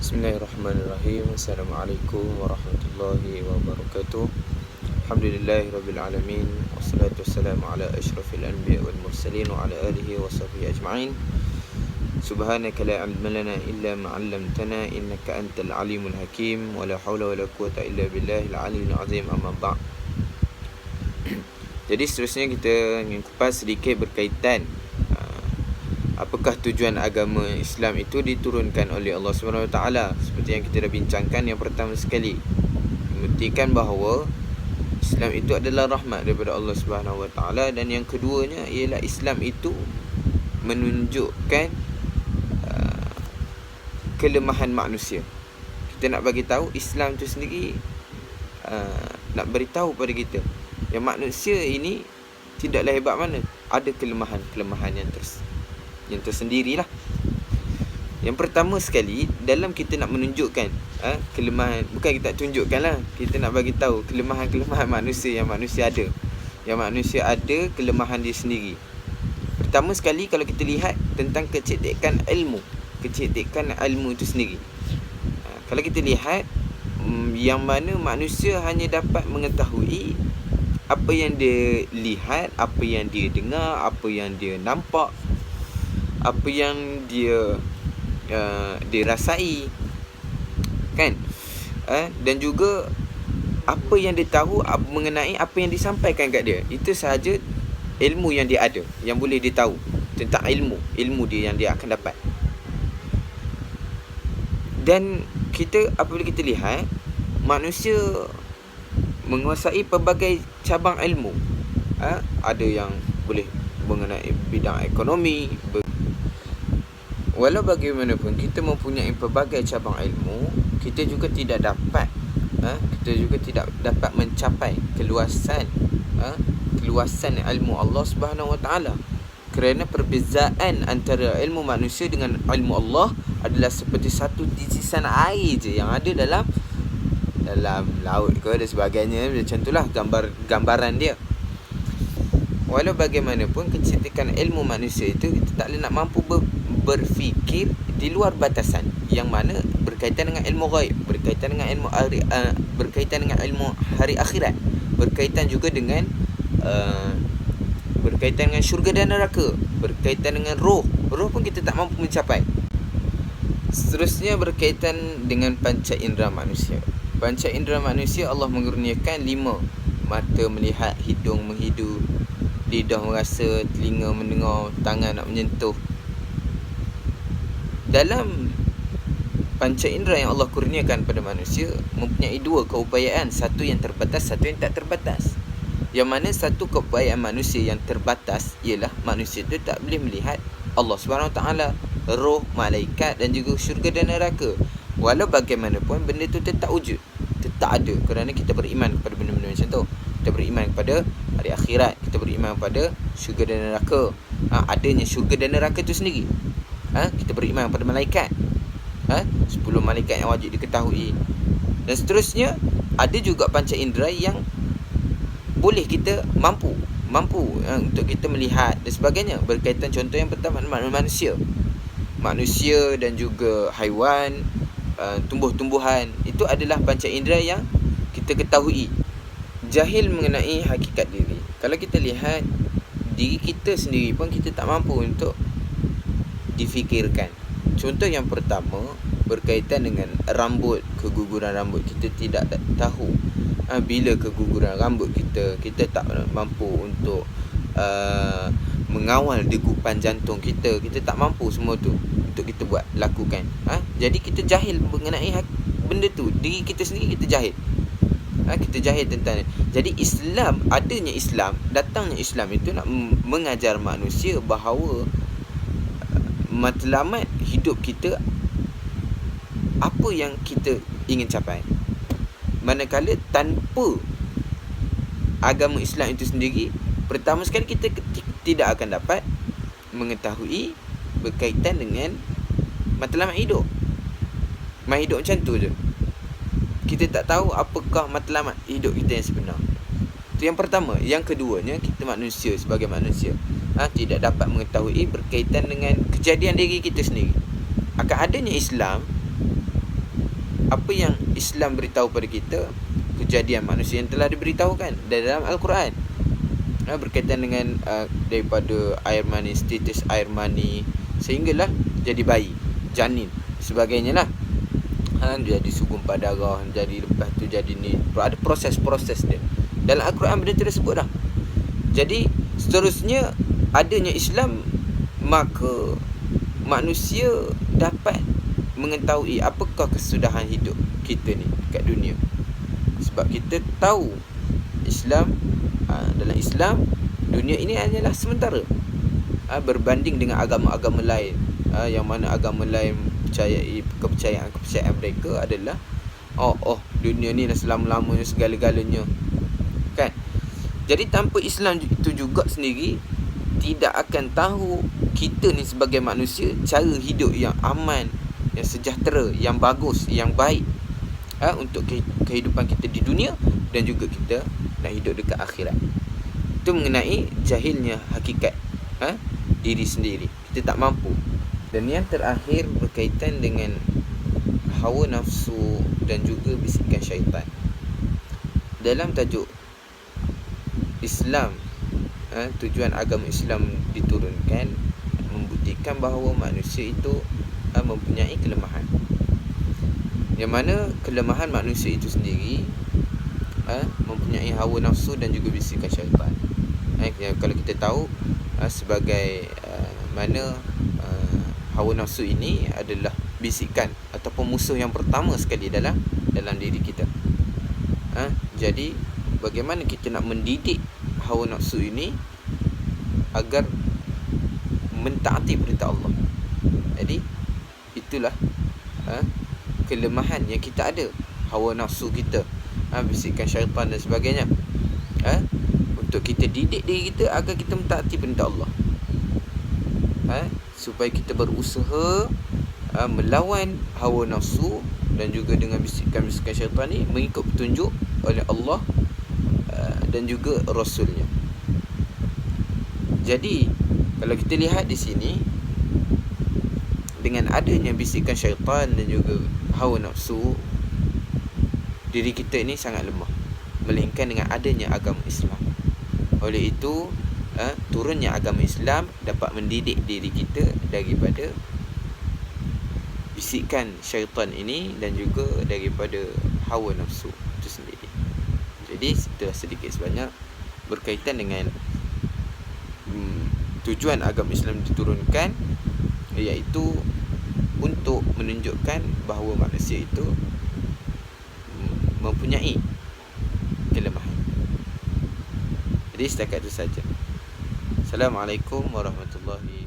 Bismillahirrahmanirrahim. Assalamualaikum warahmatullahi wabarakatuh. Alhamdulillahirabbil alamin. Wassalatu wassalamu ala asyrafil anbiya wal mursalin wa ala alihi wa sahbihi ajma'in. Subhanaka la ilma lana illa ma 'allamtana innaka antal alimul hakim. Wa la haula wa la quwwata illa billahil aliyyil azim. Amma ba'd. Jadi seterusnya kita ingin kupas sedikit berkaitan apakah tujuan agama Islam itu diturunkan oleh Allah SWT. Seperti yang kita dah bincangkan, yang pertama sekali membuktikan bahawa Islam itu adalah rahmat daripada Allah SWT. Dan yang keduanya ialah Islam itu menunjukkan kelemahan manusia. Kita nak bagi tahu Islam itu sendiri nak beritahu pada kita yang manusia ini tidaklah hebat mana, ada kelemahan-kelemahan yang tersendirilah. Yang pertama sekali, dalam kita nak menunjukkan kelemahan, bukan kita tunjukkan lah, kita nak bagi tahu kelemahan-kelemahan manusia yang manusia ada. Yang manusia ada kelemahan dia sendiri. Pertama sekali, kalau kita lihat tentang kecerdikan ilmu itu sendiri. Kalau kita lihat yang mana manusia hanya dapat mengetahui apa yang dia lihat, apa yang dia dengar, apa yang dia nampak, apa yang dia rasai, kan? Dan juga apa yang dia tahu mengenai apa yang disampaikan kat dia. Itu sahaja ilmu yang dia ada, yang boleh dia tahu tentang ilmu dia yang dia akan dapat. Dan kita, apabila kita lihat, manusia menguasai pelbagai cabang ilmu. Ada yang boleh mengenai bidang ekonomi. Walau bagaimanapun kita mempunyai pelbagai cabang ilmu, kita juga tidak dapat mencapai keluasan ilmu Allah Subhanahu Wa Taala. Kerana perbezaan antara ilmu manusia dengan ilmu Allah adalah seperti satu titisan air je yang ada dalam laut ke dan sebagainya. Macam itulah gambaran dia. Walau bagaimanapun, kecerdikan ilmu manusia itu, kita tak boleh nak mampu berfikir di luar batasan, yang mana berkaitan dengan ilmu ghaib, berkaitan dengan ilmu hari akhirat, berkaitan juga dengan berkaitan dengan syurga dan neraka, berkaitan dengan roh pun kita tak mampu mencapai. Seterusnya berkaitan dengan panca indera manusia. Panca indera manusia Allah mengurniakan 5: mata melihat, hidung menghidu, lidah merasa, telinga mendengar, tangan nak menyentuh. Dalam panca indera yang Allah kurniakan pada manusia mempunyai 2 keupayaan, satu yang terbatas, satu yang tak terbatas. Yang mana satu keupayaan manusia yang terbatas ialah manusia itu tak boleh melihat Allah SWT, roh, malaikat dan juga syurga dan neraka. Walau bagaimanapun benda itu tetap wujud, tetap ada, kerana kita beriman kepada benda-benda macam tu. Kita beriman kepada hari akhirat, kita beriman kepada syurga dan neraka, adanya syurga dan neraka itu sendiri. Kita beriman kepada malaikat, 10 malaikat yang wajib diketahui. Dan seterusnya, ada juga panca indera yang boleh kita mampu untuk kita melihat dan sebagainya. Berkaitan, contoh yang pertama, manusia dan juga haiwan, tumbuh-tumbuhan. Itu adalah panca indera yang kita ketahui. Jahil mengenai hakikat diri. Kalau kita lihat diri kita sendiri pun, kita tak mampu untuk difikirkan. Contoh yang pertama berkaitan dengan rambut, keguguran rambut. Kita tidak tahu bila keguguran rambut kita. Kita tak mampu untuk mengawal degupan jantung kita. Kita tak mampu semua tu untuk kita lakukan. Jadi kita jahil mengenai benda tu. Diri kita sendiri kita jahil. Kita jahil tentang. Jadi datangnya Islam itu nak mengajar manusia bahawa matlamat hidup kita, apa yang kita ingin capai. Manakala tanpa agama Islam itu sendiri, pertama sekali kita tidak akan dapat mengetahui berkaitan dengan matlamat hidup. Main hidup macam tu je. Kita tak tahu apakah matlamat hidup kita yang sebenar. Itu yang pertama. Yang keduanya, kita manusia sebagai manusia tidak dapat mengetahui berkaitan dengan kejadian diri kita sendiri. Akan adanya Islam, apa yang Islam beritahu pada kita, kejadian manusia yang telah diberitahukan dalam Al-Quran, berkaitan dengan daripada air mani, status air mani, sehinggalah jadi bayi, janin, sebagainya lah. Jadi sugumpah darah, jadi lepas tu jadi ni, ada proses-proses dia dalam Al-Quran, benda tu dah sebut dah. Jadi seterusnya adanya Islam, maka manusia dapat mengetahui apakah kesudahan hidup kita ni kat dunia. Sebab kita tahu Islam, dalam Islam dunia ini hanyalah sementara, berbanding dengan agama-agama lain, yang mana agama lain percayai kepercayaan mereka adalah dunia ni dah selama-lamanya, segala-galanya, kan. Jadi tanpa Islam itu juga sendiri, tidak akan tahu kita ni sebagai manusia cara hidup yang aman, yang sejahtera, yang bagus, yang baik, untuk kehidupan kita di dunia, dan juga kita nak hidup dekat akhirat. Itu mengenai jahilnya hakikat diri sendiri, kita tak mampu. Dan yang terakhir berkaitan dengan hawa nafsu dan juga bisikan syaitan. Dalam tajuk Islam, tujuan agama Islam diturunkan membuktikan bahawa manusia itu mempunyai kelemahan, yang mana kelemahan manusia itu sendiri mempunyai hawa nafsu dan juga bisikan syaitan. Kalau kita tahu sebagai mana hawa nafsu ini adalah bisikan ataupun musuh yang pertama sekali dalam diri kita. Jadi bagaimana kita nak mendidik hawa nafsu ini agar mentaati perintah Allah. Jadi itulah kelemahan yang kita ada, hawa nafsu kita, bisikan syaitan dan sebagainya, untuk kita didik diri kita agar kita mentaati perintah Allah, supaya kita berusaha melawan hawa nafsu dan juga dengan bisikan-bisikan syaitan ni, mengikut petunjuk oleh Allah dan juga Rasulnya. Jadi kalau kita lihat di sini, dengan adanya bisikan syaitan dan juga hawa nafsu, diri kita ini sangat lemah, melainkan dengan adanya agama Islam. Oleh itu, turunnya agama Islam dapat mendidik diri kita daripada bisikan syaitan ini dan juga daripada hawa nafsu itu sendiri. Jadi itulah sedikit sebanyak berkaitan dengan tujuan agama Islam diturunkan, iaitu untuk menunjukkan bahawa manusia itu mempunyai kelemahan. Jadi setakat itu saja. Assalamualaikum warahmatullahi wabarakatuh.